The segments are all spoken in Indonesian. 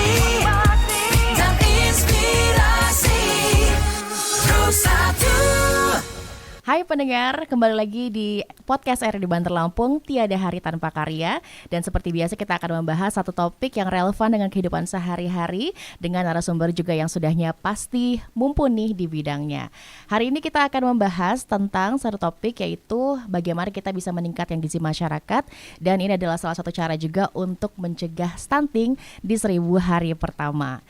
dan inspirasi. Rusatu. Hai pendengar, kembali lagi di podcast RRI Banter Lampung, Tiada Hari Tanpa Karya. Dan seperti biasa kita akan membahas satu topik yang relevan dengan kehidupan sehari-hari, dengan narasumber juga yang sudahnya pasti mumpuni di bidangnya. Hari ini kita akan membahas tentang satu topik, yaitu bagaimana kita bisa meningkatkan gizi masyarakat. Dan ini adalah salah satu cara juga untuk mencegah stunting di 1000 hari pertama.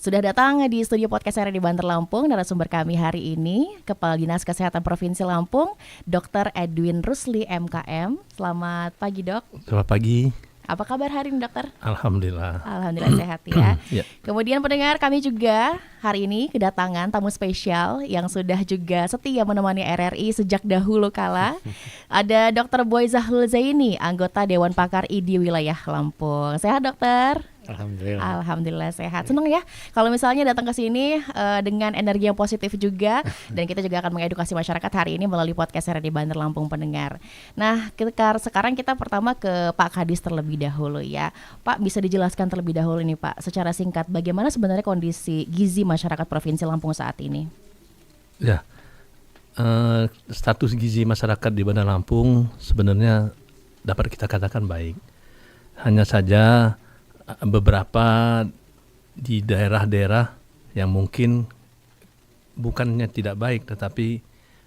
Sudah datang di studio podcast RRI Banter Lampung narasumber kami hari ini, Kepala Dinas Kesehatan Provinsi Lampung, Dr. Edwin Rusli MKM. Selamat pagi, Dok. Selamat pagi. Apa kabar hari ini, Dokter? Alhamdulillah. Alhamdulillah sehat ya. Ya. Kemudian pendengar, kami juga hari ini kedatangan tamu spesial yang sudah juga setia menemani RRI sejak dahulu kala. Ada Dr. Boy Zahlul Zaini, anggota Dewan Pakar ID Wilayah Lampung. Sehat, Dokter? Alhamdulillah. Alhamdulillah sehat. Senang ya kalau misalnya datang ke sini dengan energi yang positif juga. Dan kita juga akan mengedukasi masyarakat hari ini melalui podcast RRI Banter Lampung pendengar. Nah, sekarang kita pertama ke Pak Kadis terlebih dahulu ya. Pak, bisa dijelaskan terlebih dahulu nih Pak, secara singkat bagaimana sebenarnya kondisi gizi masyarakat Provinsi Lampung saat ini? Ya, status gizi masyarakat di Bandar Lampung sebenarnya dapat kita katakan baik. Hanya saja beberapa di daerah-daerah yang mungkin bukannya tidak baik tetapi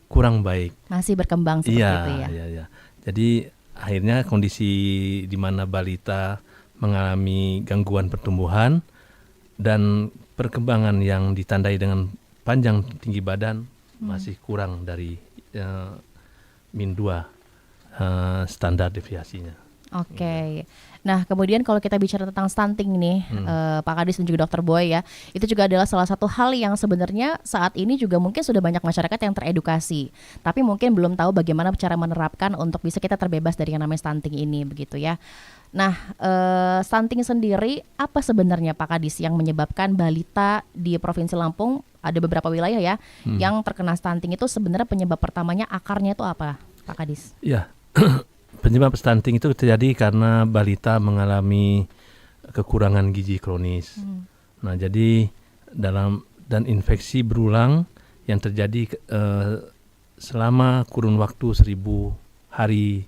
kurang baik. Masih berkembang seperti itu ya. Iya. Jadi akhirnya kondisi di mana balita mengalami gangguan pertumbuhan dan perkembangan yang ditandai dengan panjang tinggi badan masih kurang dari min 2 standar deviasinya. Oke. Nah, kemudian kalau kita bicara tentang stunting nih, Pak Kadis dan juga Dr. Boy ya, itu juga adalah salah satu hal yang sebenarnya saat ini juga mungkin sudah banyak masyarakat yang teredukasi, tapi mungkin belum tahu bagaimana cara menerapkan untuk bisa kita terbebas dari yang namanya stunting ini, begitu ya. Nah, stunting sendiri apa sebenarnya Pak Kadis yang menyebabkan balita di Provinsi Lampung, ada beberapa wilayah ya, yang terkena stunting itu sebenarnya penyebab pertamanya akarnya itu apa, Pak Kadis? Ya. Penyebab stunting itu terjadi karena balita mengalami kekurangan gizi kronis. Nah, jadi dan infeksi berulang yang terjadi selama kurun waktu 1000 hari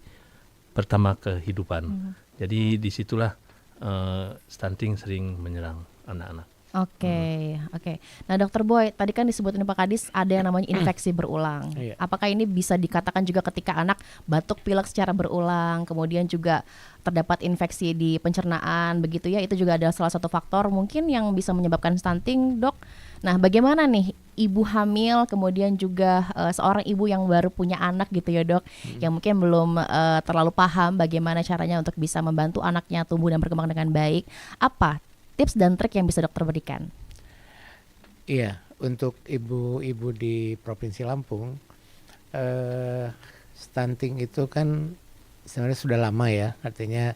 pertama kehidupan. Jadi disitulah stunting sering menyerang anak-anak. Oke. Nah, Dr. Boy, tadi kan disebutin Pak Kadis ada yang namanya infeksi berulang. Apakah ini bisa dikatakan juga ketika anak batuk pilek secara berulang, kemudian juga terdapat infeksi di pencernaan, begitu ya? Itu juga adalah salah satu faktor mungkin yang bisa menyebabkan stunting, Dok. Nah, bagaimana nih ibu hamil, kemudian juga seorang ibu yang baru punya anak gitu ya, Dok, yang mungkin belum terlalu paham bagaimana caranya untuk bisa membantu anaknya tumbuh dan berkembang dengan baik. Apa tips dan trik yang bisa dokter berikan? Iya, untuk ibu-ibu di Provinsi Lampung, stunting itu kan sebenarnya sudah lama ya. Artinya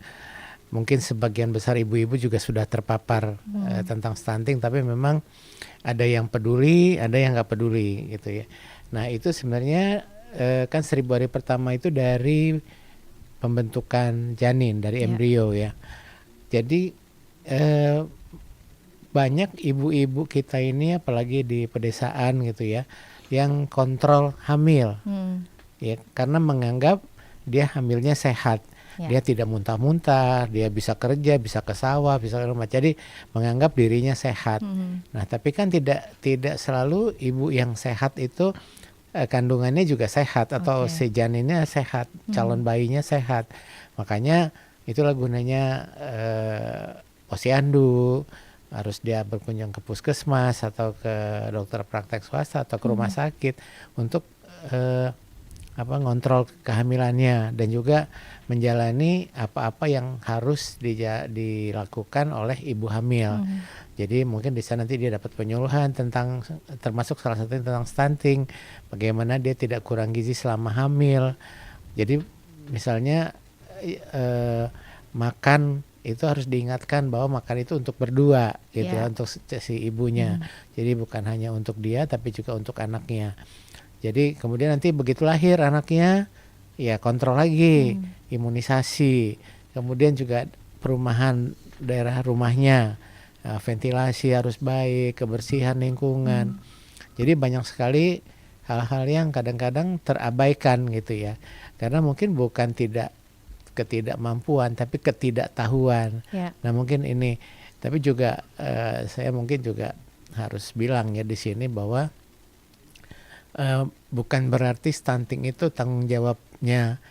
mungkin sebagian besar ibu-ibu juga sudah terpapar tentang stunting, tapi memang ada yang peduli, ada yang nggak peduli gitu ya. Nah, itu sebenarnya kan 1000 hari pertama itu dari pembentukan janin, dari embrio ya. Jadi banyak ibu-ibu kita ini apalagi di pedesaan gitu ya yang kontrol hamil ya, karena menganggap dia hamilnya sehat, dia tidak muntah-muntah, dia bisa kerja, bisa ke sawah, bisa ke rumah, jadi menganggap dirinya sehat. Nah, tapi kan tidak selalu ibu yang sehat itu kandungannya juga sehat atau si janinnya sehat, calon bayinya sehat. Makanya itulah gunanya posyandu, harus dia berkunjung ke puskesmas atau ke dokter praktek swasta atau ke rumah sakit untuk ngontrol kehamilannya dan juga menjalani apa-apa yang harus dilakukan oleh ibu hamil. Jadi mungkin di sana nanti dia dapat penyuluhan tentang, termasuk salah satunya tentang stunting, bagaimana dia tidak kurang gizi selama hamil. Jadi misalnya makan itu harus diingatkan bahwa makan itu untuk berdua gitu ya, untuk si ibunya. Jadi bukan hanya untuk dia tapi juga untuk anaknya. Jadi kemudian nanti begitu lahir anaknya ya kontrol lagi, imunisasi. Kemudian juga perumahan daerah rumahnya. ventilasi harus baik, kebersihan lingkungan. Jadi banyak sekali hal-hal yang kadang-kadang terabaikan gitu ya. Karena mungkin bukan ketidakmampuan tapi ketidaktahuan. Ya. Nah mungkin ini, tapi juga saya mungkin juga harus bilang ya di sini bahwa bukan berarti stunting itu tanggung jawabnya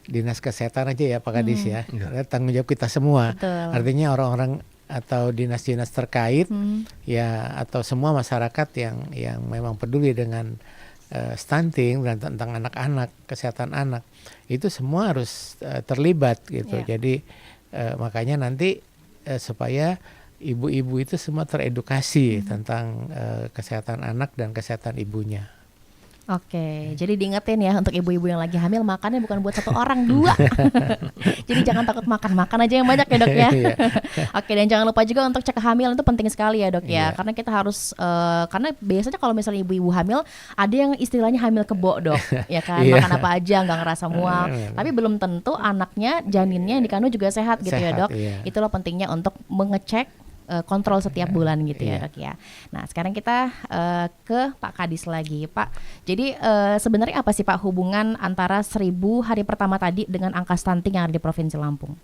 Dinas Kesehatan aja ya Pak Kadis ya. Karena tanggung jawab kita semua. Betul. Artinya orang-orang atau dinas-dinas terkait ya, atau semua masyarakat yang memang peduli dengan stunting dan tentang anak-anak, kesehatan anak, itu semua harus terlibat gitu. Yeah. Jadi makanya nanti supaya ibu-ibu itu semua teredukasi tentang kesehatan anak dan kesehatan ibunya. Oke, jadi diingetin ya untuk ibu-ibu yang lagi hamil, makannya bukan buat 1 orang, 2. Jadi jangan takut makan aja yang banyak ya dok ya. Oke, dan jangan lupa juga untuk cek kehamilan itu penting sekali ya dok ya. Karena kita harus, karena biasanya kalau misalnya ibu-ibu hamil, ada yang istilahnya hamil kebo dok, ya kan, makan apa aja nggak ngerasa mual. Tapi belum tentu anaknya, janinnya yang dikandung juga sehat gitu ya dok. Itulah pentingnya untuk mengecek kontrol setiap bulan gitu ya dok ya. Nah sekarang kita ke Pak Kadis lagi Pak. Jadi sebenarnya apa sih Pak hubungan antara 1000 hari pertama tadi dengan angka stunting yang ada di Provinsi Lampung?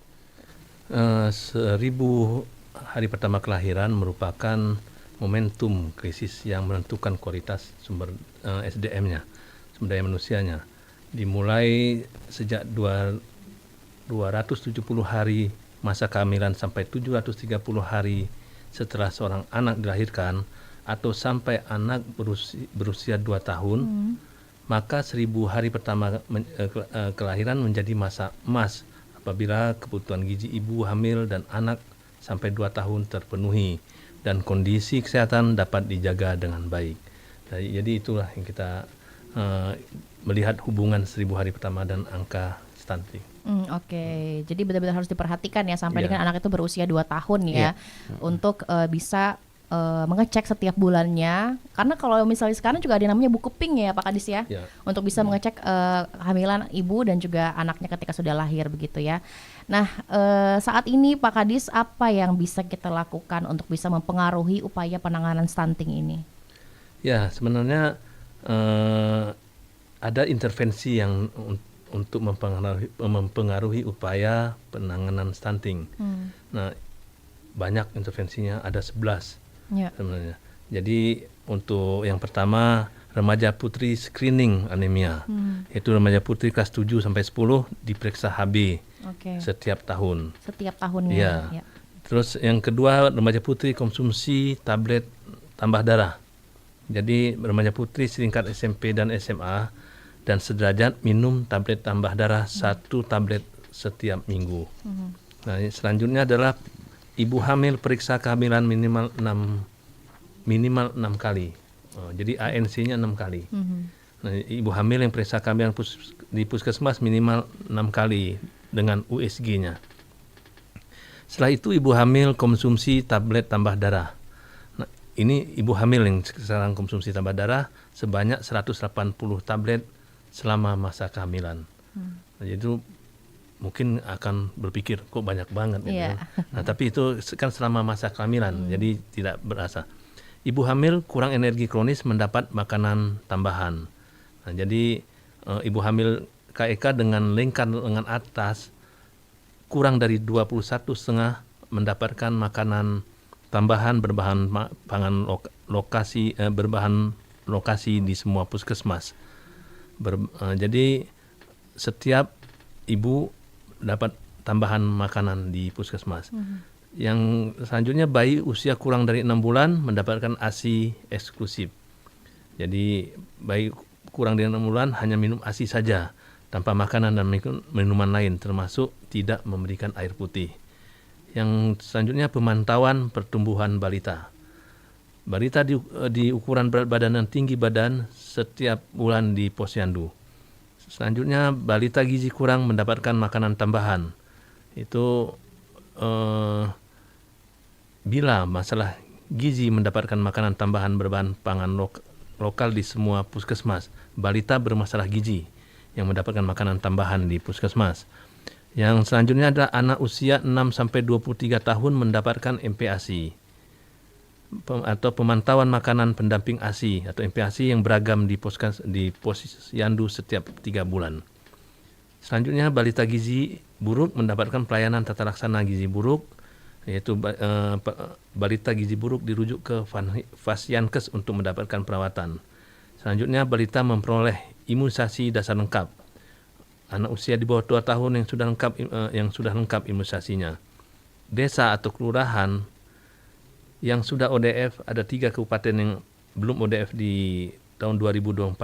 1000 hari pertama kelahiran merupakan momentum krisis yang menentukan kualitas sumber SDM-nya, sumber daya manusianya. Dimulai sejak 270 hari masa kehamilan sampai 730 hari setelah seorang anak dilahirkan atau sampai anak berusia 2 tahun, maka 1000 hari pertama kelahiran menjadi masa emas apabila kebutuhan gizi ibu hamil dan anak sampai 2 tahun terpenuhi dan kondisi kesehatan dapat dijaga dengan baik. Jadi itulah yang kita melihat hubungan 1000 hari pertama dan angka stunting. Oke. Jadi benar-benar harus diperhatikan ya sampai dengan anak itu berusia 2 tahun ya, untuk bisa mengecek setiap bulannya. Karena kalau misalnya sekarang juga ada namanya buku pink ya Pak Kadis ya, untuk bisa mengecek kehamilan ibu dan juga anaknya ketika sudah lahir begitu ya. Nah saat ini Pak Kadis, apa yang bisa kita lakukan untuk bisa mempengaruhi upaya penanganan stunting ini? Ya sebenarnya ada intervensi yang untuk mempengaruhi upaya penanganan stunting. Nah, banyak intervensinya, ada 11 sebenarnya. Jadi untuk yang pertama, remaja putri screening anemia. Itu remaja putri kelas 7 sampai 10 diperiksa HB setiap tahun. Setiap tahunnya. Ya. Terus yang kedua, remaja putri konsumsi tablet tambah darah. Jadi remaja putri setingkat SMP dan SMA dan sederajat minum tablet tambah darah 1 tablet setiap minggu. Nah, selanjutnya adalah ibu hamil periksa kehamilan minimal 6 kali. Jadi ANC-nya 6 kali. Nah, ibu hamil yang periksa kehamilan di puskesmas minimal 6 kali dengan USG-nya. Setelah itu ibu hamil konsumsi tablet tambah darah. Nah, ini ibu hamil yang sekarang konsumsi tambah darah sebanyak 180 tablet selama masa kehamilan. Jadi itu mungkin akan berpikir kok banyak banget gitu. Nah, tapi itu kan selama masa kehamilan, jadi tidak berasa. Ibu hamil kurang energi kronis mendapat makanan tambahan. Nah, jadi ibu hamil KEK dengan lingkar lengan atas kurang dari 21,5 mendapatkan makanan tambahan berbahan pangan berbahan lokasi di semua puskesmas. Jadi setiap ibu dapat tambahan makanan di puskesmas. Yang selanjutnya, bayi usia kurang dari 6 bulan mendapatkan ASI eksklusif. Jadi bayi kurang dari 6 bulan hanya minum ASI saja tanpa makanan dan minuman lain, termasuk tidak memberikan air putih. Yang selanjutnya, pemantauan pertumbuhan balita. Balita di ukuran berat badan dan tinggi badan setiap bulan di posyandu. Selanjutnya, balita gizi kurang mendapatkan makanan tambahan. Itu bila masalah gizi mendapatkan makanan tambahan berbahan pangan lokal di semua puskesmas. Balita bermasalah gizi yang mendapatkan makanan tambahan di puskesmas. Yang selanjutnya ada anak usia 6-23 tahun mendapatkan MPASI. atau pemantauan makanan pendamping ASI atau MPASI yang beragam di posyandu setiap 3 bulan. Selanjutnya, balita gizi buruk mendapatkan pelayanan tata laksana gizi buruk, yaitu balita gizi buruk dirujuk ke Fasyankes untuk mendapatkan perawatan. Selanjutnya, balita memperoleh imunisasi dasar lengkap. Anak usia di bawah 2 tahun yang sudah lengkap imunisasinya. Desa atau kelurahan yang sudah ODF, ada 3 kabupaten yang belum ODF di tahun 2024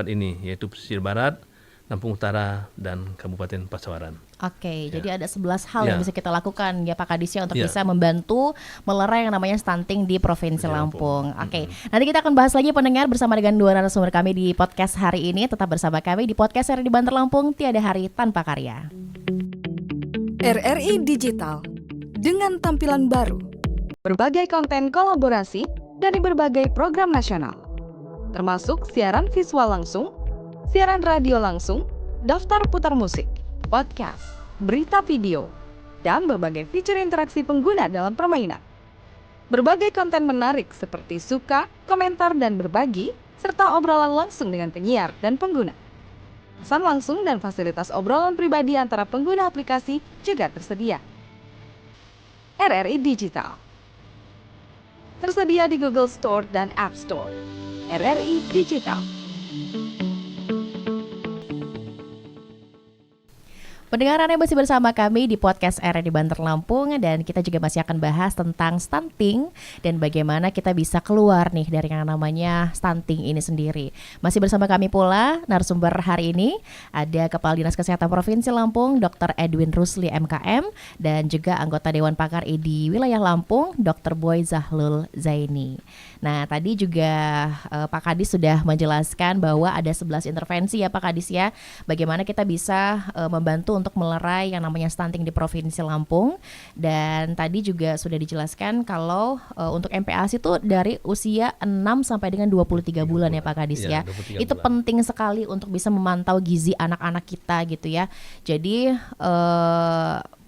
ini, yaitu Pesisir Barat, Lampung Utara, dan Kabupaten Pasawaran. Oke, jadi ada 11 hal yang Ya. bisa kita lakukan ya Pak Kadis ya untuk Ya. bisa membantu melerai yang namanya stunting di Provinsi Lampung. Oke, nanti kita akan bahas lagi pendengar bersama dengan 2 narasumber kami di podcast hari ini. Tetap bersama kami di podcast RRI Banter Lampung, tiada hari tanpa karya. RRI Digital dengan tampilan baru. Berbagai konten kolaborasi dari berbagai program nasional, termasuk siaran visual langsung, siaran radio langsung, daftar putar musik, podcast, berita video, dan berbagai fitur interaksi pengguna dalam permainan. Berbagai konten menarik seperti suka, komentar, dan berbagi, serta obrolan langsung dengan penyiar dan pengguna. Pesan langsung dan fasilitas obrolan pribadi antara pengguna aplikasi juga tersedia. RRI Digital tersedia di Google Store dan App Store. RRI Digital. Pendengar Anda masih bersama kami di podcast RRI Banter Lampung, dan kita juga masih akan bahas tentang stunting dan bagaimana kita bisa keluar nih dari yang namanya stunting ini sendiri. Masih bersama kami pula narasumber hari ini ada Kepala Dinas Kesehatan Provinsi Lampung Dr. Edwin Rusli MKM, dan juga anggota Dewan Pakar ID Wilayah Lampung Dr. Boy Zahlul Zaini. Nah, tadi juga Pak Kadis sudah menjelaskan bahwa ada 11 intervensi ya Pak Kadis ya, bagaimana kita bisa membantu untuk melerai yang namanya stunting di Provinsi Lampung. Dan tadi juga sudah dijelaskan kalau untuk MPASI itu dari usia 6 sampai dengan 23 bulan ya Pak Kadis ya. 23 Itu bulan. penting sekali untuk bisa memantau gizi anak-anak kita gitu ya. Jadi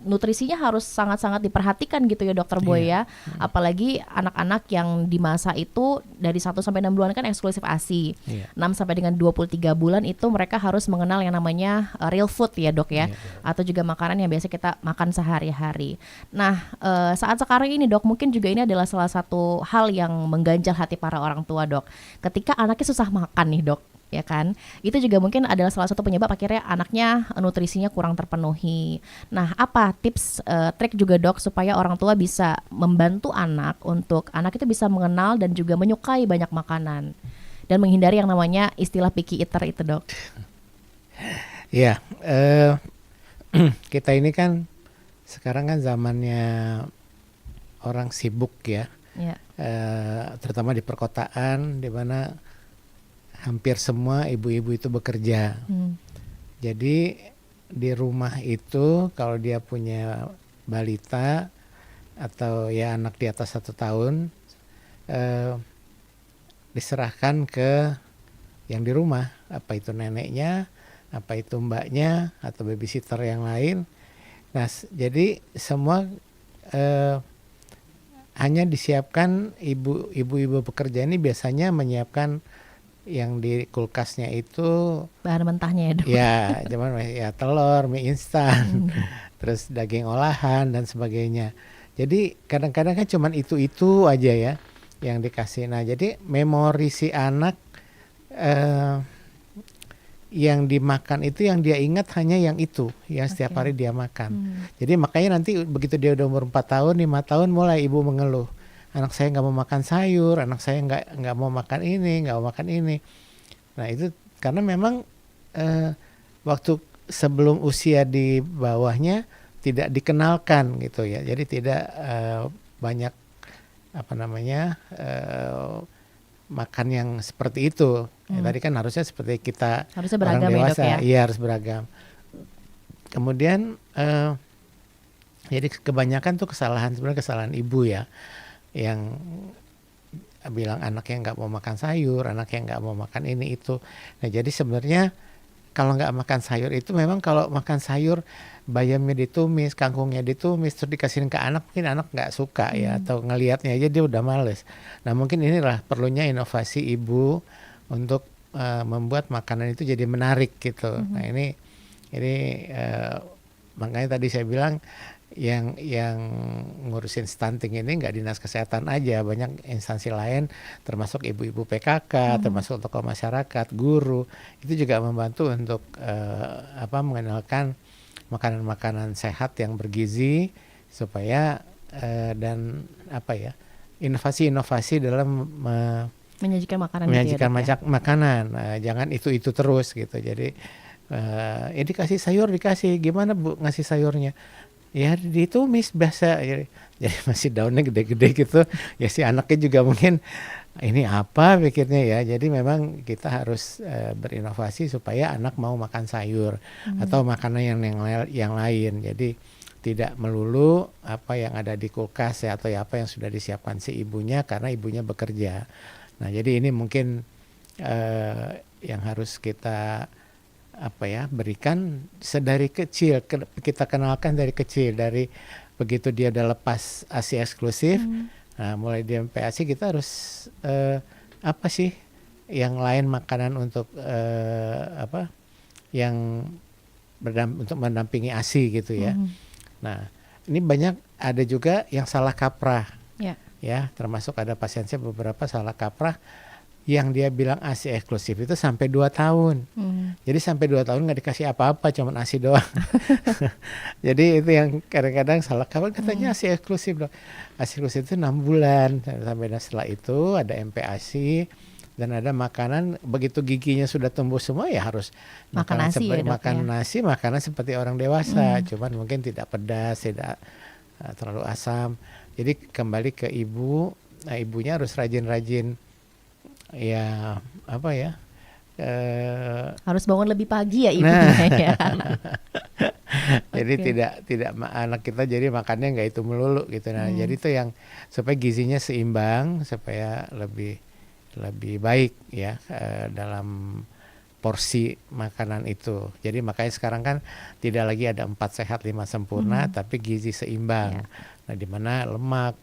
nutrisinya harus sangat-sangat diperhatikan gitu ya Dokter Boy ya. Apalagi anak-anak yang di masa itu dari 1 sampai 6 bulan kan eksklusif ASI. Iya. 6 sampai dengan 23 bulan itu mereka harus mengenal yang namanya real food ya Dok ya. Atau juga makanan yang biasa kita makan sehari-hari. Nah, saat sekarang ini Dok, mungkin juga ini adalah salah satu hal yang mengganjal hati para orang tua Dok. Ketika anaknya susah makan nih Dok, ya kan, itu juga mungkin adalah salah satu penyebab akhirnya anaknya nutrisinya kurang terpenuhi. Nah, apa tips trik juga Dok supaya orang tua bisa membantu anak untuk anak itu bisa mengenal dan juga menyukai banyak makanan dan menghindari yang namanya istilah picky eater itu Dok? Ya, kita ini kan sekarang kan zamannya orang sibuk ya, Ya. terutama di perkotaan di mana hampir semua ibu-ibu itu bekerja. Jadi di rumah itu kalau dia punya balita atau ya anak di atas 1 tahun, diserahkan ke yang di rumah, apa itu neneknya, apa itu mbaknya, atau babysitter yang lain. Nah, jadi semua hanya disiapkan ibu-ibu pekerja ini biasanya menyiapkan yang di kulkasnya itu Bahan mentahnya ya Dok. ya cuman ya telur, mie instan, terus daging olahan dan sebagainya. Jadi kadang-kadang kan cuman itu aja ya yang dikasih. Nah, jadi memori si anak yang dimakan itu yang dia ingat hanya yang itu yang setiap hari dia makan. Jadi makanya nanti begitu dia udah umur 4 tahun, 5 tahun mulai ibu mengeluh. Anak saya nggak mau makan sayur, anak saya nggak mau makan ini, nggak mau makan ini. Nah itu karena memang waktu sebelum usia di bawahnya tidak dikenalkan gitu ya, jadi tidak banyak makan yang seperti itu. Ya, tadi kan harusnya seperti kita Harusnya orang beragam ya, Dok, dewasa, ya? iya harus beragam. Kemudian jadi kebanyakan tuh sebenarnya kesalahan ibu ya, yang bilang anaknya nggak mau makan sayur, anaknya nggak mau makan ini itu. Nah jadi sebenarnya kalau nggak makan sayur itu memang kalau makan sayur bayamnya ditumis, kangkungnya ditumis, terus dikasihin ke anak, mungkin anak nggak suka ya, atau ngelihatnya aja dia udah males. Nah mungkin inilah perlunya inovasi ibu untuk membuat makanan itu jadi menarik gitu. Nah ini makanya tadi saya bilang yang ngurusin stunting ini nggak dinas kesehatan aja, banyak instansi lain termasuk ibu-ibu PKK, termasuk tokoh masyarakat, guru, itu juga membantu untuk mengenalkan makanan-makanan sehat yang bergizi supaya dan inovasi-inovasi dalam menyajikan makanan makanan. Jangan itu terus gitu. Jadi dikasih sayur, dikasih gimana Bu ngasih sayurnya? Ya ditumis biasa, jadi masih daunnya gede-gede gitu. Ya si anaknya juga mungkin ini apa pikirnya ya. Jadi memang kita harus berinovasi supaya anak mau makan sayur atau makanan yang lain. Jadi tidak melulu apa yang ada di kulkas ya, atau apa yang sudah disiapkan si ibunya karena ibunya bekerja. Nah jadi ini mungkin yang harus kita berikan sedari kecil, kita kenalkan dari kecil, dari begitu dia udah lepas ASI eksklusif, nah mulai dia MPASI kita harus yang lain makanan untuk yang untuk mendampingi ASI gitu ya. Nah ini banyak ada juga yang salah kaprah, ya termasuk ada pasien saya beberapa salah kaprah. Yang dia bilang ASI eksklusif itu sampai 2 tahun. Jadi sampai 2 tahun nggak dikasih apa-apa, cuman ASI doang. Jadi itu yang kadang-kadang salah kaprah, katanya ASI eksklusif dong. ASI eksklusif itu 6 bulan. Sampai setelah itu ada MPASI dan ada makanan, begitu giginya sudah tumbuh semua ya harus makan nasi nasi, makanan seperti orang dewasa. Cuman mungkin tidak pedas, tidak terlalu asam. Jadi kembali ke ibu, nah ibunya harus rajin-rajin harus bangun lebih pagi ya ibunya ya. Jadi tidak anak kita jadi makannya nggak itu melulu gitu. Nah jadi itu yang supaya gizinya seimbang, supaya lebih baik ya dalam porsi makanan itu. Jadi makanya sekarang kan tidak lagi ada 4 sehat 5 sempurna, tapi gizi seimbang. Nah, di mana lemak,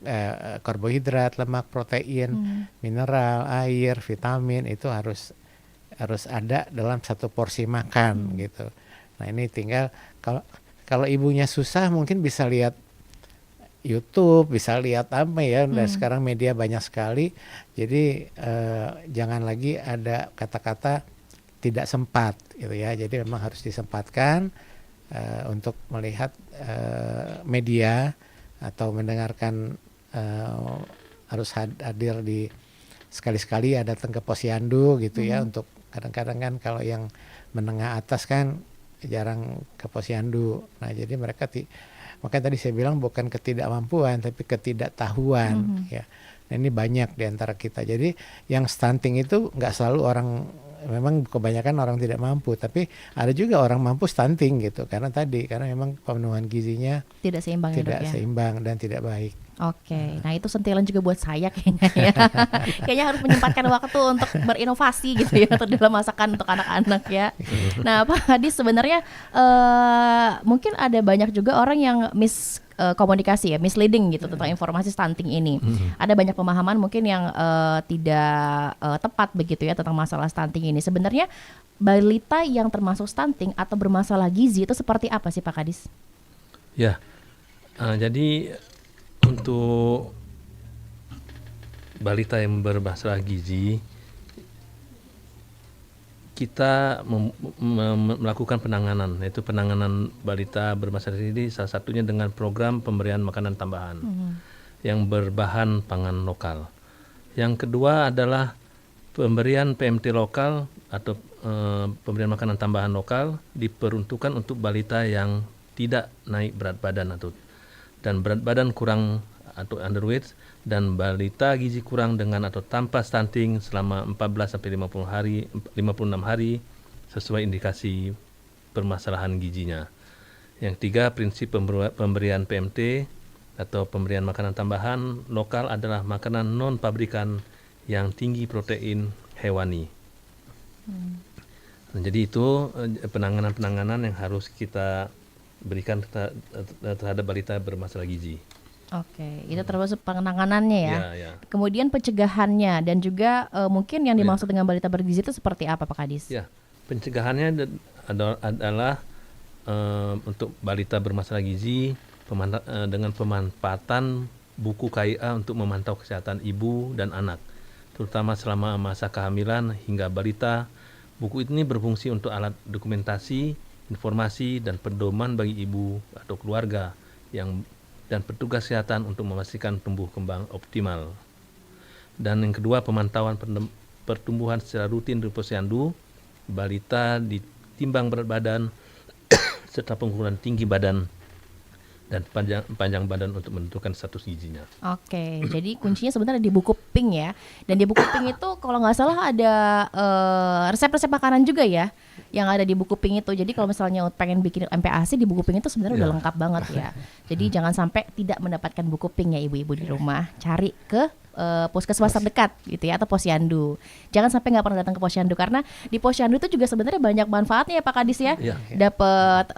karbohidrat, lemak, protein, mineral, air, vitamin itu harus ada dalam satu porsi makan gitu. Nah ini tinggal kalau ibunya susah mungkin bisa lihat YouTube, bisa lihat apa ya. Dan sekarang media banyak sekali. Jadi jangan lagi ada kata-kata tidak sempat gitu ya. Jadi memang harus disempatkan untuk melihat media atau mendengarkan, harus hadir di sekali-sekali ya, datang ke posyandu gitu ya. Untuk kadang-kadang kan kalau yang menengah atas kan jarang ke posyandu. Nah jadi mereka makanya tadi saya bilang bukan ketidakmampuan tapi ketidaktahuan ya. Nah, ini banyak di antara kita. Jadi yang stunting itu nggak selalu orang, memang kebanyakan orang tidak mampu, tapi ada juga orang mampu stunting gitu karena memang pemenuhan gizinya tidak seimbang dan tidak baik. Oke, nah itu sentilan juga buat saya kayaknya ya. Kayaknya harus menyempatkan waktu untuk berinovasi gitu ya dalam masakan untuk anak-anak ya. Nah Pak Hadis, sebenarnya mungkin ada banyak juga orang yang komunikasi ya, misleading gitu tentang informasi stunting ini. Ada banyak pemahaman mungkin yang tidak tepat begitu ya tentang masalah stunting ini. Sebenarnya balita yang termasuk stunting atau bermasalah gizi itu seperti apa sih Pak Kadis? Ya, jadi untuk balita yang bermasalah gizi, kita melakukan penanganan, yaitu penanganan balita bermasalah gizi salah satunya dengan program pemberian makanan tambahan yang berbahan pangan lokal. Yang kedua adalah pemberian PMT lokal atau pemberian makanan tambahan lokal diperuntukkan untuk balita yang tidak naik berat badan dan berat badan kurang atau underweight, dan balita gizi kurang dengan atau tanpa stunting selama 14 sampai 56 hari sesuai indikasi permasalahan gizinya. Yang tiga, prinsip pemberian PMT atau pemberian makanan tambahan lokal adalah makanan non pabrikan yang tinggi protein hewani. Nah, jadi itu penanganan-penanganan yang harus kita berikan terhadap balita bermasalah gizi. Oke, itu termasuk penanganannya ya. Ya. Kemudian pencegahannya dan juga mungkin yang dimaksud dengan balita bergizi itu seperti apa Pak Kadis? Ya, pencegahannya adalah untuk balita bermasalah gizi dengan pemanfaatan buku KIA untuk memantau kesehatan ibu dan anak, terutama selama masa kehamilan hingga balita. Buku ini berfungsi untuk alat dokumentasi, informasi, dan pedoman bagi ibu atau keluarga dan petugas kesehatan untuk memastikan tumbuh kembang optimal. Dan yang kedua, pemantauan pertumbuhan secara rutin di posyandu. Balita ditimbang berat badan serta pengukuran tinggi badan dan panjang badan untuk menentukan status gizinya. Oke, jadi kuncinya sebenarnya di buku pink ya. Dan di buku pink itu kalau nggak salah ada resep-resep makanan juga ya yang ada di buku pink itu. Jadi kalau misalnya pengen bikin MPASI di buku pink itu sebenarnya udah lengkap banget ya. Jadi jangan sampai tidak mendapatkan buku pink ya ibu-ibu di rumah. Cari ke puskesmas terdekat gitu ya, atau posyandu. Jangan sampai nggak pernah datang ke posyandu, karena di posyandu itu juga sebenarnya banyak manfaatnya ya Pak Kadis ya. Dapat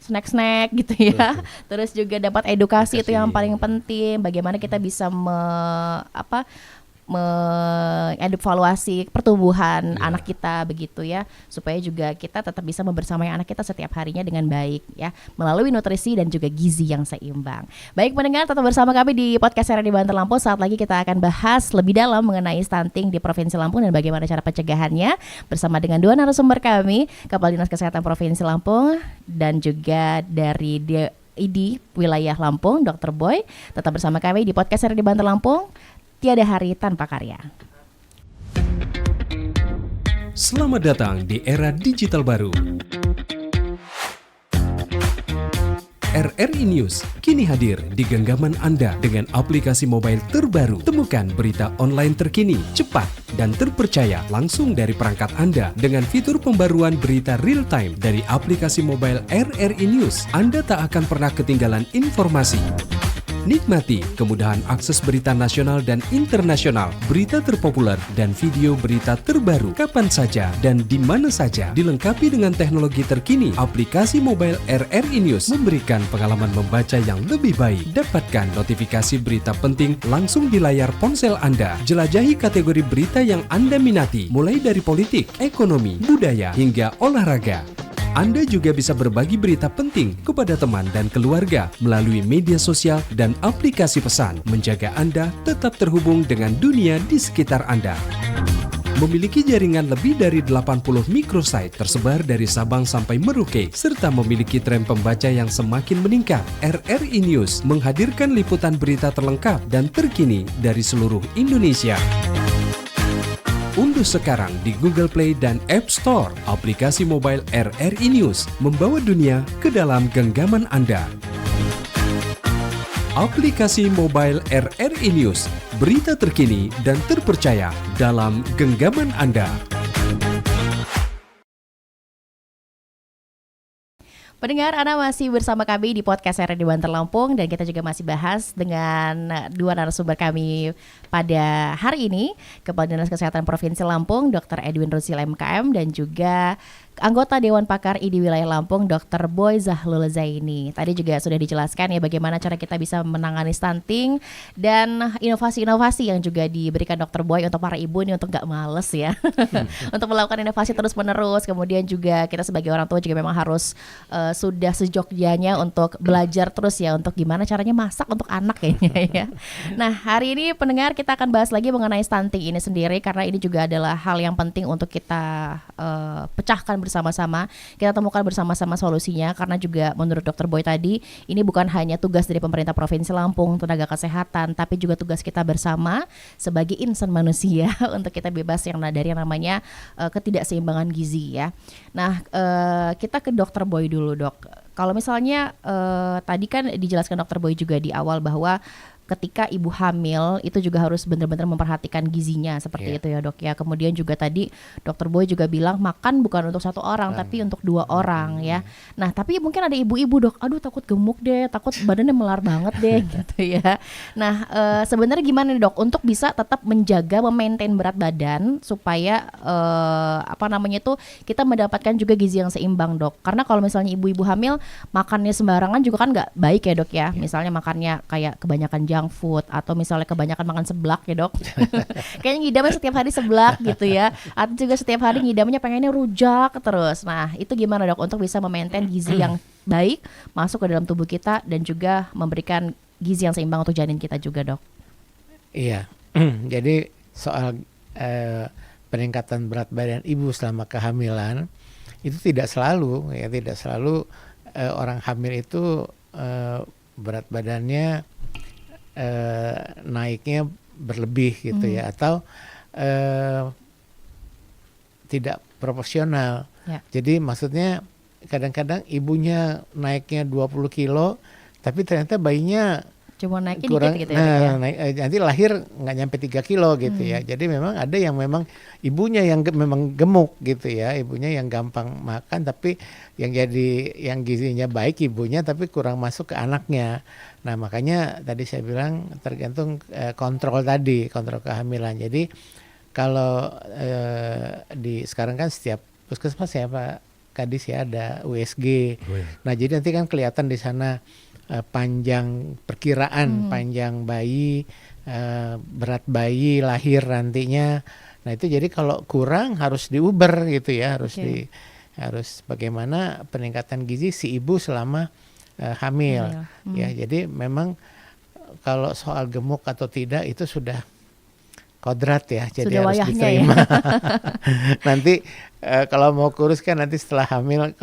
snack-snack gitu ya. Terus juga dapat edukasi itu yang paling penting. Bagaimana kita bisa mengevaluasi pertumbuhan anak kita begitu ya, supaya juga kita tetap bisa membersamai anak kita setiap harinya dengan baik ya, melalui nutrisi dan juga gizi yang seimbang. Baik pendengar, tetap bersama kami di podcast RRI Banter Lampung. Saat lagi kita akan bahas lebih dalam mengenai stunting di Provinsi Lampung dan bagaimana cara pencegahannya bersama dengan dua narasumber kami, Kepala Dinas Kesehatan Provinsi Lampung dan juga dari ID Wilayah Lampung, Dr. Boy. Tetap bersama kami di podcast RRI Banter Lampung. Tiada hari tanpa karya. Selamat datang di era digital baru. RRI News kini hadir di genggaman Anda dengan aplikasi mobile terbaru. Temukan berita online terkini, cepat, dan terpercaya langsung dari perangkat Anda dengan fitur pembaruan berita real time dari aplikasi mobile RRI News. Anda tak akan pernah ketinggalan informasi. Nikmati kemudahan akses berita nasional dan internasional, berita terpopuler, dan video berita terbaru kapan saja dan di mana saja. Dilengkapi dengan teknologi terkini, aplikasi mobile RRI News memberikan pengalaman membaca yang lebih baik. Dapatkan notifikasi berita penting langsung di layar ponsel Anda. Jelajahi kategori berita yang Anda minati, mulai dari politik, ekonomi, budaya, hingga olahraga. Anda juga bisa berbagi berita penting kepada teman dan keluarga melalui media sosial dan aplikasi pesan, menjaga Anda tetap terhubung dengan dunia di sekitar Anda. Memiliki jaringan lebih dari 80 microsite tersebar dari Sabang sampai Merauke, serta memiliki tren pembaca yang semakin meningkat. RRI News menghadirkan liputan berita terlengkap dan terkini dari seluruh Indonesia. Unduh sekarang di Google Play dan App Store aplikasi mobile RRI News, membawa dunia ke dalam genggaman Anda. Aplikasi mobile RRI News, berita terkini dan terpercaya dalam genggaman Anda. Pendengar, Anda masih bersama kami di podcast RRI Banter Lampung dan kita juga masih bahas dengan dua narasumber kami pada hari ini, Kepala Dinas Kesehatan Provinsi Lampung, Dr. Edwin Rusil MKM, dan juga anggota Dewan Pakar ID Wilayah Lampung, Dr. Boy Zahlul Zaini. Tadi juga sudah dijelaskan ya bagaimana cara kita bisa menangani stunting dan inovasi-inovasi yang juga diberikan Dr. Boy untuk para ibu ini untuk gak males ya. Untuk melakukan inovasi terus-menerus. Kemudian juga kita sebagai orang tua juga memang harus sudah sejogjanya untuk belajar terus ya untuk gimana caranya masak untuk anak kayaknya ya. Nah, hari ini pendengar kita akan bahas lagi mengenai stunting ini sendiri karena ini juga adalah hal yang penting untuk kita pecahkan bersama-sama, kita temukan bersama-sama solusinya karena juga menurut Dr. Boy tadi ini bukan hanya tugas dari pemerintah Provinsi Lampung tenaga kesehatan tapi juga tugas kita bersama sebagai insan manusia untuk kita bebas dari yang namanya ketidakseimbangan gizi ya. Nah, kita ke Dr. Boy dulu, Dok. Kalau misalnya tadi kan dijelaskan Dr. Boy juga di awal bahwa ketika ibu hamil itu juga harus benar-benar memperhatikan gizinya seperti itu ya dok ya. Kemudian juga tadi dokter Boy juga bilang makan bukan untuk satu orang tapi untuk 2 orang ya. Nah tapi mungkin ada ibu-ibu dok, aduh takut gemuk deh, takut badannya melar banget deh gitu ya. Nah sebenarnya gimana nih dok untuk bisa tetap menjaga memaintain berat badan supaya kita mendapatkan juga gizi yang seimbang dok. Karena kalau misalnya ibu-ibu hamil makannya sembarangan juga kan nggak baik ya dok ya. Misalnya makannya kayak kebanyakan junk food atau misalnya kebanyakan makan seblak ya dok. Kayaknya ngidamnya setiap hari seblak gitu ya. Atau juga setiap hari ngidamnya pengennya rujak terus. Nah itu gimana dok untuk bisa memaintain gizi yang baik masuk ke dalam tubuh kita dan juga memberikan gizi yang seimbang untuk janin kita juga dok. Iya, jadi soal peningkatan berat badan ibu selama kehamilan itu tidak selalu orang hamil itu berat badannya naiknya berlebih gitu ya atau tidak proporsional. Jadi maksudnya kadang-kadang ibunya naiknya 20 kilo tapi ternyata bayinya cuma naiknya kurang, dikit gitu ya. Nanti lahir nggak nyampe 3 kilo gitu ya. Jadi memang ada yang memang ibunya yang memang gemuk gitu ya, ibunya yang gampang makan tapi yang gizinya baik ibunya tapi kurang masuk ke anaknya. Nah makanya tadi saya bilang tergantung kontrol kehamilan. Jadi kalau sekarang kan setiap puskesmas ya Pak Kadis ya ada USG. Nah jadi nanti kan kelihatan di sana panjang perkiraan panjang bayi, berat bayi lahir nantinya. Nah itu jadi kalau kurang harus diuber gitu ya, harus bagaimana peningkatan gizi si ibu selama hamil. Ya jadi memang kalau soal gemuk atau tidak itu sudah kodrat ya, jadi sudah harus diterima. Ya. Nanti kalau mau kurus kan nanti setelah hamil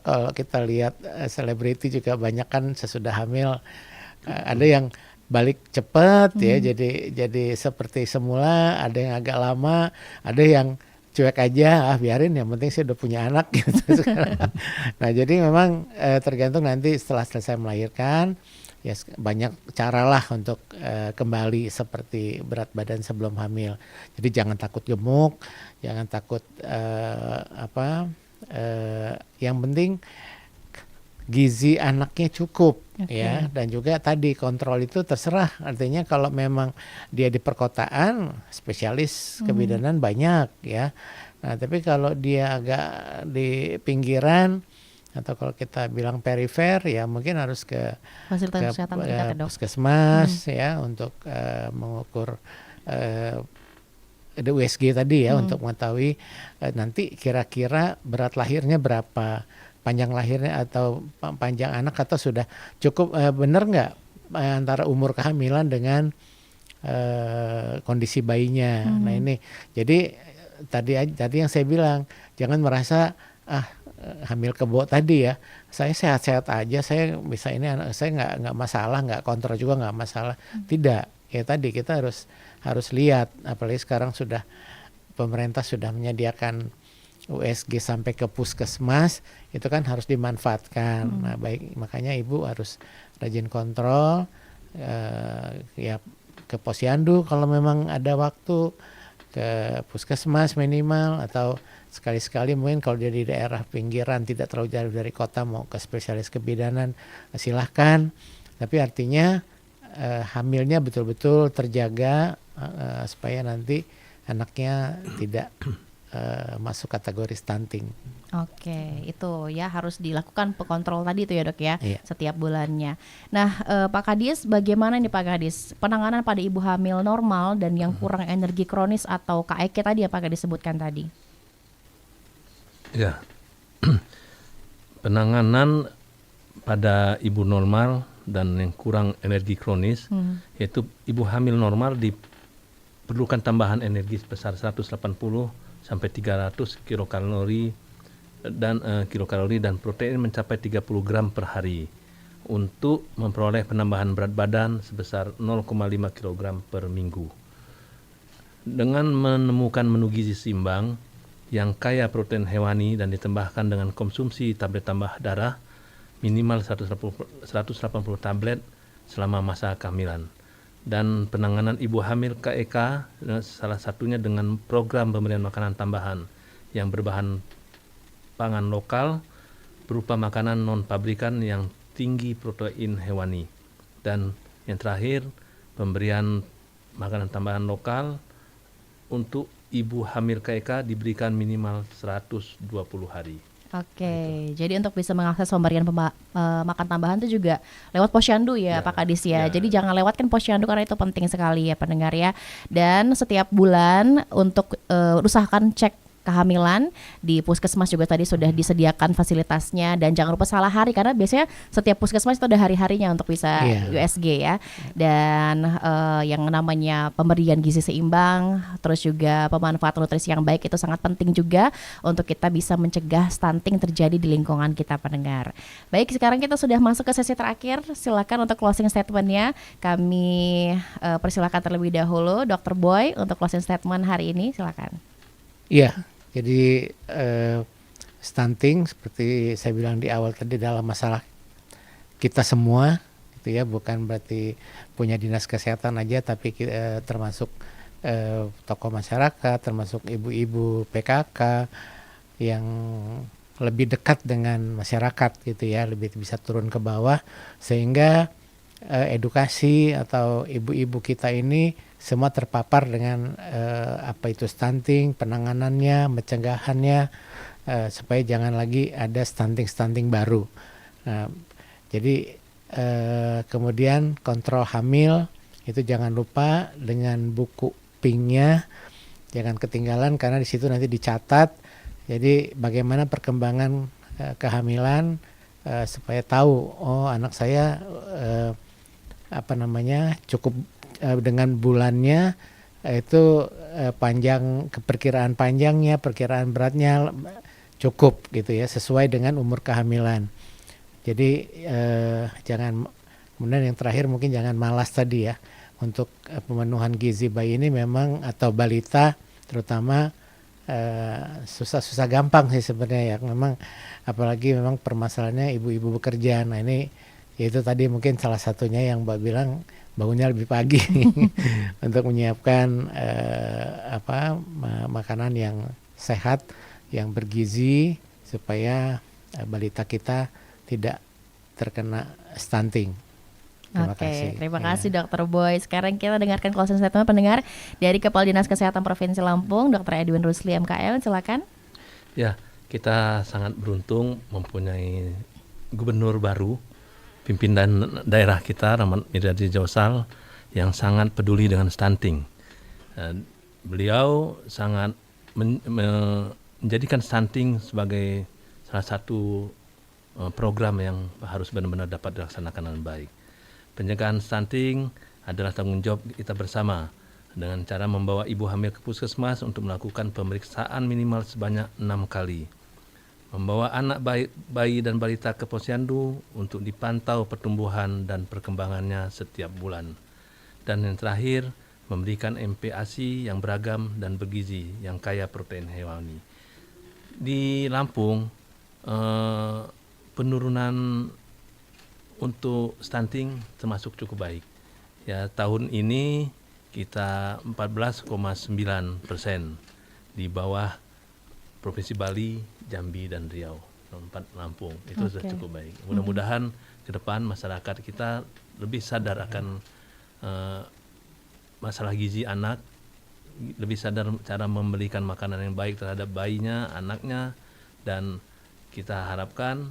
kalau kita lihat selebriti juga banyak kan sesudah hamil ada yang balik cepat ya, jadi seperti semula, ada yang agak lama, ada yang cuek aja, biarin yang penting saya udah punya anak gitu. Nah jadi memang tergantung nanti setelah selesai melahirkan. Ya banyak cara lah untuk kembali seperti berat badan sebelum hamil. Jadi jangan takut gemuk, jangan takut yang penting gizi anaknya cukup ya, dan juga tadi kontrol itu terserah. Artinya kalau memang dia di perkotaan, spesialis kebidanan banyak ya. Nah tapi kalau dia agak di pinggiran atau kalau kita bilang perifer ya mungkin harus ke fasilitas kesehatan terdekat ya, puskesmas ya untuk mengukur ada USG tadi ya untuk mengetahui nanti kira-kira berat lahirnya berapa, panjang lahirnya atau panjang anak atau sudah cukup benar nggak antara umur kehamilan dengan kondisi bayinya. Nah ini jadi tadi yang saya bilang jangan merasa hamil kebo tadi ya, saya sehat-sehat aja, saya bisa ini anak saya nggak masalah, nggak kontrol juga nggak masalah. Tidak, ya tadi kita harus lihat, apalagi sekarang pemerintah sudah menyediakan USG sampai ke puskesmas, itu kan harus dimanfaatkan. Nah baik, makanya ibu harus rajin kontrol, ya ke posyandu kalau memang ada waktu, ke puskesmas minimal, atau sekali-sekali mungkin kalau dia di daerah pinggiran tidak terlalu jauh dari kota mau ke spesialis kebidanan silahkan, tapi artinya hamilnya betul-betul terjaga supaya nanti anaknya tidak masuk kategori stunting. Oke, itu ya harus dilakukan kontrol tadi itu ya dok ya, setiap bulannya. Nah Pak Kadis, bagaimana nih Pak Kadis penanganan pada ibu hamil normal dan yang kurang energi kronis atau KEK tadi ya Pak Kadis sebutkan tadi? Ya, penanganan pada ibu normal dan yang kurang energi kronis, yaitu ibu hamil normal diperlukan tambahan energi sebesar 180 sampai 300 kilokalori dan protein mencapai 30 gram per hari untuk memperoleh penambahan berat badan sebesar 0,5 kg per minggu. Dengan menemukan menu gizi seimbang yang kaya protein hewani dan ditambahkan dengan konsumsi tablet tambah darah minimal 180 tablet selama masa kehamilan. dan penanganan ibu hamil KEK, salah satunya dengan program pemberian makanan tambahan yang berbahan pangan lokal berupa makanan non-pabrikan yang tinggi protein hewani. Dan yang terakhir, pemberian makanan tambahan lokal untuk ibu hamil KEK diberikan minimal 120 hari. Oke, jadi untuk bisa mengakses pemberian makan tambahan itu juga lewat posyandu ya, Pak Kadis ya. Jadi jangan lewatkan posyandu karena itu penting sekali ya pendengar ya. Dan setiap bulan untuk usahakan cek kehamilan di puskesmas juga tadi sudah disediakan fasilitasnya, dan jangan lupa salah hari karena biasanya setiap puskesmas itu ada hari-harinya untuk bisa USG ya. Dan yang namanya pemberian gizi seimbang, terus juga pemanfaatan nutrisi yang baik itu sangat penting juga untuk kita bisa mencegah stunting terjadi di lingkungan kita pendengar. Baik, sekarang kita sudah masuk ke sesi terakhir. Silakan untuk closing statement-nya. Kami persilakan terlebih dahulu Dr. Boy untuk closing statement hari ini, silakan. Iya. Jadi stunting seperti saya bilang di awal tadi adalah masalah kita semua, gitu ya, bukan berarti punya dinas kesehatan aja, tapi termasuk tokoh masyarakat, termasuk ibu-ibu PKK yang lebih dekat dengan masyarakat, gitu ya, lebih bisa turun ke bawah sehingga edukasi atau ibu-ibu kita ini semua terpapar dengan apa itu stunting, penanganannya, pencegahannya, supaya jangan lagi ada stunting baru. Jadi kemudian kontrol hamil itu jangan lupa dengan buku pinknya, jangan ketinggalan karena di situ nanti dicatat. Jadi bagaimana perkembangan kehamilan supaya tahu, oh anak saya cukup dengan bulannya itu panjang, perkiraan panjangnya, perkiraan beratnya cukup gitu ya, sesuai dengan umur kehamilan. Jadi jangan, kemudian yang terakhir mungkin jangan malas tadi ya, untuk pemenuhan gizi bayi ini memang atau balita terutama susah gampang sih sebenarnya ya, memang apalagi memang permasalahannya ibu-ibu bekerja. Nah ini yaitu tadi mungkin salah satunya yang Mbak bilang bangunnya lebih pagi untuk menyiapkan makanan yang sehat, yang bergizi supaya balita kita tidak terkena stunting. Terima kasih Dr. Boy. Sekarang kita dengarkan closing statement pendengar dari Kepala Dinas Kesehatan Provinsi Lampung, Dr. Edwin Rusli MKL, silakan. Ya, kita sangat beruntung mempunyai gubernur baru, pimpinan daerah kita Rahmat Miryadi Jausal, yang sangat peduli dengan stunting. Beliau sangat menjadikan stunting sebagai salah satu program yang harus benar-benar dapat dilaksanakan dengan baik. Pencegahan stunting adalah tanggung jawab kita bersama dengan cara membawa ibu hamil ke puskesmas untuk melakukan pemeriksaan minimal sebanyak 6 kali. Membawa anak bayi dan balita ke posyandu untuk dipantau pertumbuhan dan perkembangannya setiap bulan. Dan yang terakhir, memberikan MPASI yang beragam dan bergizi yang kaya protein hewani. Di Lampung, penurunan untuk stunting termasuk cukup baik. Ya, tahun ini kita 14,9% di bawah Provinsi Bali, Jambi dan Riau, 4 Lampung. Itu sudah cukup baik. Mudah-mudahan ke depan masyarakat kita lebih sadar akan masalah gizi anak, lebih sadar cara memberikan makanan yang baik terhadap bayinya, anaknya, dan kita harapkan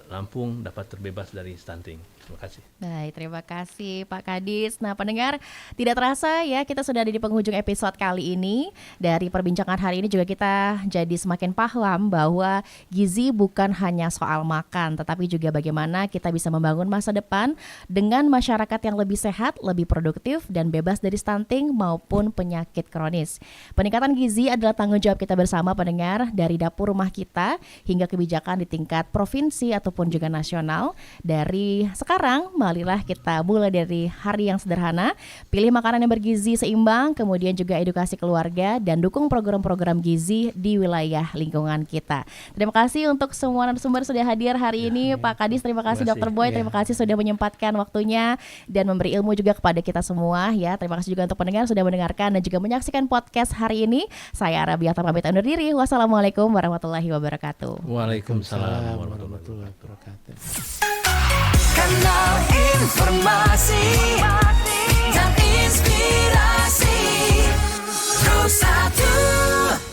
Lampung dapat terbebas dari stunting. Terima kasih. Baik, terima kasih Pak Kadis. Nah pendengar, tidak terasa ya kita sudah ada di penghujung episode kali ini. Dari perbincangan hari ini juga kita jadi semakin paham bahwa gizi bukan hanya soal makan, tetapi juga bagaimana kita bisa membangun masa depan dengan masyarakat yang lebih sehat, lebih produktif, dan bebas dari stunting maupun penyakit kronis. Peningkatan gizi adalah tanggung jawab kita bersama pendengar, dari dapur rumah kita hingga kebijakan di tingkat provinsi provinsi ataupun juga nasional. Dari sekarang, marilah kita mulai dari hari yang sederhana, pilih makanan yang bergizi seimbang, kemudian juga edukasi keluarga, dan dukung program-program gizi di wilayah lingkungan kita. Terima kasih untuk semua narasumber sudah hadir hari ini. Pak Kadis, terima kasih. Dr. Boy, terima kasih sudah menyempatkan waktunya dan memberi ilmu juga kepada kita semua ya. Terima kasih juga untuk pendengar sudah mendengarkan dan juga menyaksikan podcast hari ini. Saya Arabiata pamit undur diri. Wassalamualaikum warahmatullahi wabarakatuh. Waalaikumsalam warahmatullahi wabarakatuh. Kanal informasi dan inspirasi Pro 1